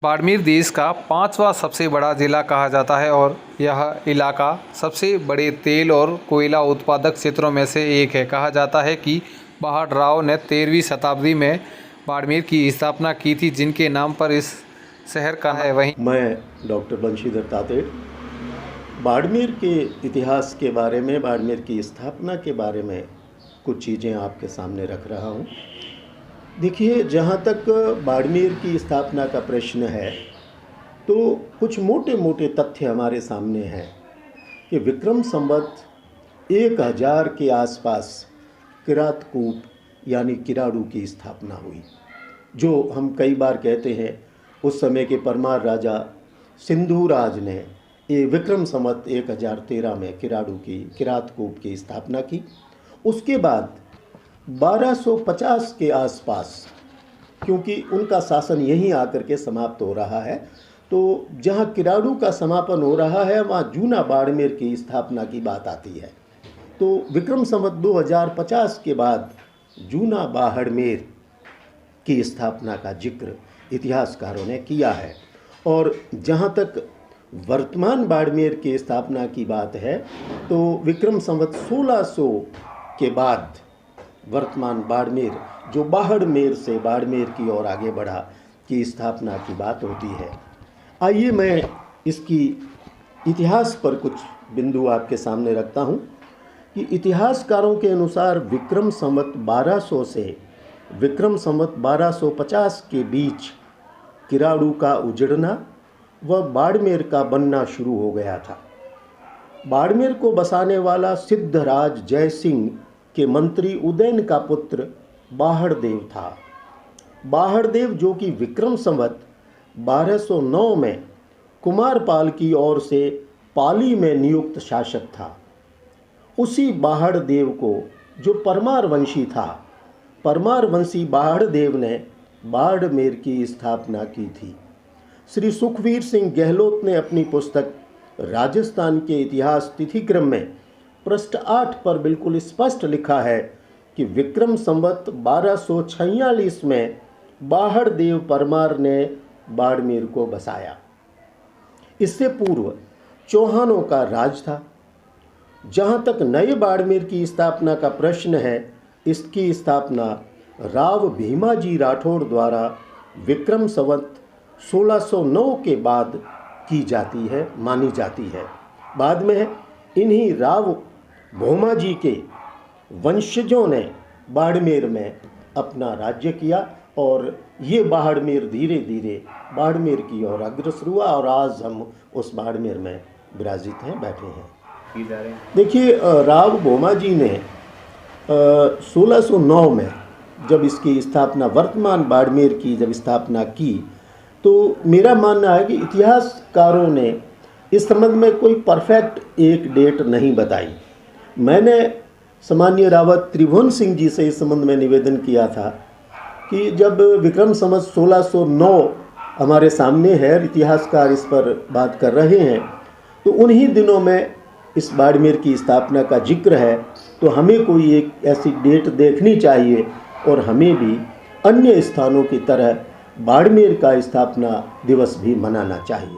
बाड़मेर देश का 5वां सबसे बड़ा जिला कहा जाता है और यह इलाका सबसे बड़े तेल और कोयला उत्पादक क्षेत्रों में से एक है। कहा जाता है कि बाहड़ राव ने 13वीं शताब्दी में बाड़मेर की स्थापना की थी, जिनके नाम पर इस शहर का है। वहीं मैं डॉक्टर बंशीधर तातेड़ बाड़मेर के इतिहास के बारे में, बाड़मेर की स्थापना के बारे में कुछ चीज़ें आपके सामने रख रहा हूँ। देखिए, जहाँ तक बाड़मेर की स्थापना का प्रश्न है तो कुछ मोटे मोटे तथ्य हमारे सामने हैं कि विक्रम संवत 1000 के आसपास किरातकूट यानी किराड़ू की स्थापना हुई, जो हम कई बार कहते हैं उस समय के परमार राजा सिंधुराज ने ये विक्रम संवत 1013 में किरातकूट की स्थापना की। उसके बाद 1250 के आसपास, क्योंकि उनका शासन यहीं आकर के समाप्त हो रहा है, तो जहाँ किराड़ू का समापन हो रहा है वहाँ जूना बाड़मेर की स्थापना की बात आती है। तो विक्रम संवत 2050 के बाद जूना बाड़मेर की स्थापना का जिक्र इतिहासकारों ने किया है। और जहाँ तक वर्तमान बाड़मेर की स्थापना की बात है तो विक्रम संवत 1600 के बाद वर्तमान बाड़मेर, जो बाड़मेर से बाड़मेर की ओर आगे बढ़ा, की स्थापना की बात होती है। आइए मैं इसकी इतिहास पर कुछ बिंदु आपके सामने रखता हूँ कि इतिहासकारों के अनुसार विक्रम संवत 1200 से विक्रम संवत 1250 के बीच किराड़ू का उजड़ना व बाड़मेर का बनना शुरू हो गया था। बाड़मेर को बसाने वाला सिद्धराज जयसिंह के मंत्री उदयन का पुत्र बाहड़देव था। बाहड़देव, जो कि विक्रम संवत 1209 में कुमारपाल की ओर से पाली में नियुक्त शासक था। उसी बाहड़देव को, जो परमार वंशी था, परमार वंशी बाहड़देव ने बाड़मेर की स्थापना की थी। श्री सुखवीर सिंह गहलोत ने अपनी पुस्तक राजस्थान के इतिहास तिथिक्रम में पृष्ठ 8 पर बिल्कुल स्पष्ट लिखा है कि विक्रम संवत 1246 में बाहड़देव परमार ने बाड़मेर को बसाया। इससे पूर्व चौहानों का राज था। जहाँ तक नए बाड़मेर की स्थापना का प्रश्न है, इसकी स्थापना राव भीमाजी राठौड़ द्वारा विक्रम संवत 1609 के बाद की जाती है, मानी जाती है। बाद में इन्हीं राव भोमाजी के वंशजों ने बाड़मेर में अपना राज्य किया और ये बाड़मेर धीरे धीरे बाड़मेर की ओर अग्रसर हुआ और आज हम उस बाड़मेर में विराजित हैं, बैठे हैं। देखिए, राव भोमाजी ने 1609 में जब इसकी स्थापना, वर्तमान बाड़मेर की जब स्थापना की, तो मेरा मानना है कि इतिहासकारों ने इस संबंध में कोई परफेक्ट एक डेट नहीं बताई। मैंने सामान्य रावत त्रिभुवन सिंह जी से इस संबंध में निवेदन किया था कि जब विक्रम संवत 1609 हमारे सामने है, इतिहासकार इस पर बात कर रहे हैं, तो उन्हीं दिनों में इस बाड़मेर की स्थापना का जिक्र है, तो हमें कोई एक ऐसी डेट देखनी चाहिए और हमें भी अन्य स्थानों की तरह बाड़मेर का स्थापना दिवस भी मनाना चाहिए।